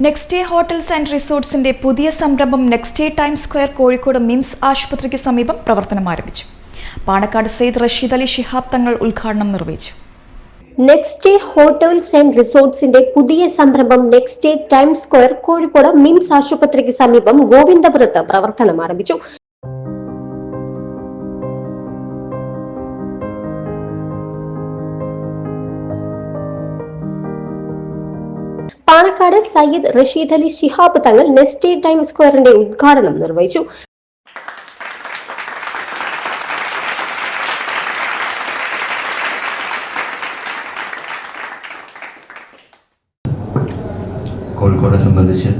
Next day hotels and റിസോർട്ട്സിന്റെ പുതിയ സംരംഭം next day times square Kozhikode MIMS ആശുപത്രിക്ക് സമീപം പ്രവർത്തനം ആരംഭിച്ചു. പാണക്കാട് സെയ്ദ് റഷീദ് അലി ശിഹാബ് തങ്ങൾ ഉദ്ഘാടനം നിർവഹിച്ചു. നെക്സ്റ്റ് ഡേ ഹോട്ടൽസ് ആൻഡ് റിസോർട്ട്സിന്റെ പുതിയ സംരംഭം next day times square Kozhikode MIMS ആശുപത്രിക്ക് സമീപം ഗോവിന്ദപുരത്ത് പ്രവർത്തനം ആരംഭിച്ചു. Panakkad Sayyid Rasheed Ali Shihab Thangal next day times സ്ക്വയറിന്റെ ഉദ്ഘാടനം നിർവഹിച്ചു. കോഴിക്കോടിനെ സംബന്ധിച്ച്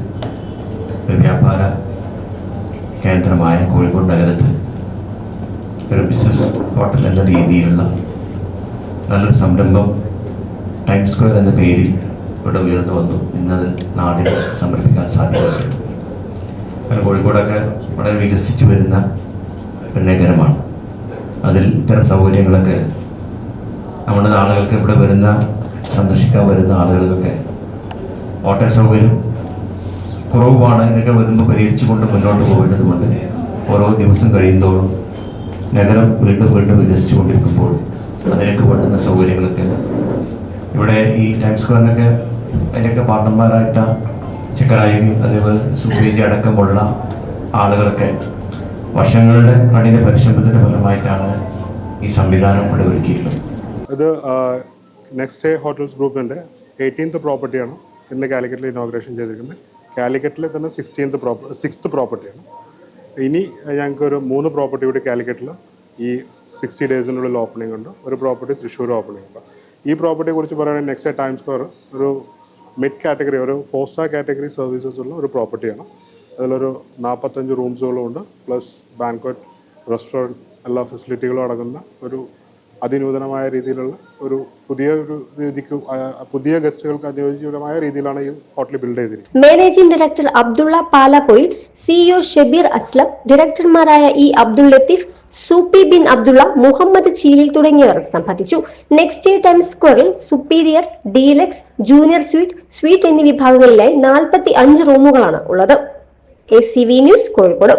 ഒരു വ്യാപാര കേന്ദ്രമായ കോഴിക്കോട് നഗരത്തിൽ ഒരു ബിസിനസ് ഹോട്ടൽ എന്ന രീതിയിലുള്ള നല്ലൊരു സംരംഭം ടൈംസ് സ്ക്വയർ എന്ന പേരിൽ ഇവിടെ ഉയർന്നു വന്നു. ഇന്നത് നാടിന് സമർപ്പിക്കാൻ സാധിച്ചു. അങ്ങനെ കോഴിക്കോടൊക്കെ വളരെ വികസിച്ചു വരുന്ന ഒരു നഗരമാണ്. അതിൽ ഇത്തരം സൗകര്യങ്ങളൊക്കെ നമ്മുടെ ആളുകൾക്ക് ഇവിടെ വരുന്ന സന്ദർശിക്കാൻ വരുന്ന ആളുകൾക്കൊക്കെ ഹോട്ടൽ സൗകര്യം കുറവാണ്. ഇതൊക്കെ വരുമ്പോൾ പരിഹരിച്ചുകൊണ്ട് മുന്നോട്ട് പോകേണ്ടതുകൊണ്ട് ഓരോ ദിവസം കഴിയുമ്പോഴും നഗരം വീണ്ടും വികസിച്ചു കൊണ്ടിരിക്കുമ്പോൾ അതിനൊക്കെ വേണ്ടുന്ന സൗകര്യങ്ങളൊക്കെ ഇവിടെ ഈ ടൈംസ് സ്ക്വയറിനൊക്കെ അതിൻ്റെയൊക്കെ പാർട്ട്ണർമാരായിട്ട ചിക്കറായി അതേപോലെ സുബേജി അടക്കമുള്ള ആളുകളൊക്കെ വർഷങ്ങളുടെ കഠിന പരിശ്രമത്തിൻ്റെ ഫലമായിട്ടാണ് ഈ സംവിധാനം ഇവിടെ ഒരുക്കിയിട്ടുള്ളത്. ഇത് നെക്സ്റ്റ് ഡേ ഹോട്ടൽസ് ഗ്രൂപ്പിൻ്റെ 18th പ്രോപ്പർട്ടിയാണ് ഇന്ന് കാലിക്കറ്റിൽ ഇനോഗ്രേഷൻ ചെയ്തിരിക്കുന്നത്. കാലിക്കറ്റിൽ തന്നെ 6th പ്രോപ്പർട്ടിയാണ്. ഇനി ഞങ്ങൾക്കൊരു 3 പ്രോപ്പർട്ടി കൂടി കാലിക്കറ്റിൽ ഈ 60 ഡേയ്സിനുള്ളിൽ ഓപ്പണിംഗ് ഉണ്ട്. ഒരു പ്രോപ്പർട്ടി തൃശ്ശൂർ ഓപ്പണിംഗ് ഉണ്ട്. ഈ പ്രോപ്പർട്ടിയെ കുറിച്ച് പറയുകയാണെങ്കിൽ നെക്സ്റ്റ് ഡേ ടൈംസ് സ്ക്വയർ ഒരു മിഡ് കാറ്റഗറി, ഒരു 4-star കാറ്റഗറി സർവീസസ് ഉള്ള ഒരു പ്രോപ്പർട്ടിയാണ്. അതിലൊരു 45 റൂംസുകളും ഉണ്ട്, പ്ലസ് ബാൻക്വറ്റ്, റെസ്റ്റോറൻറ്റ് എല്ലാ ഫെസിലിറ്റികളും അടങ്ങുന്ന ഒരു അതിനൂതനമായ രീതിയിലുള്ള ഒരു പുതിയ ഗസ്റ്റുകൾക്ക് അനുയോജ്യമായ രീതിയിലാണ് ഈ ഹോട്ടൽ ബിൽഡ് ചെയ്തിരിക്കുന്നത്. Managing director Abdulla Palappoyil, CEO Shabeer Aslam, ഡയറക്ടർമാരായ ഇ അബ്ദുൾ ലത്തീഫ്, സൂപ്പി ബിൻ അബ്ദുള്ള, മുഹമ്മദ് ചീലിൽ തുടങ്ങിയവർ സംബന്ധിച്ചു. നെക്സ്റ്റ് ഡേ ടൈംസ് സ്ക്വയറിൽ സുപ്പീരിയർ, ഡീലക്സ്, ജൂനിയർ സ്വീറ്റ് എന്നീ വിഭാഗങ്ങളിലായി 45 റൂമുകളാണ് ഉള്ളത്. ACV news Kozhikode.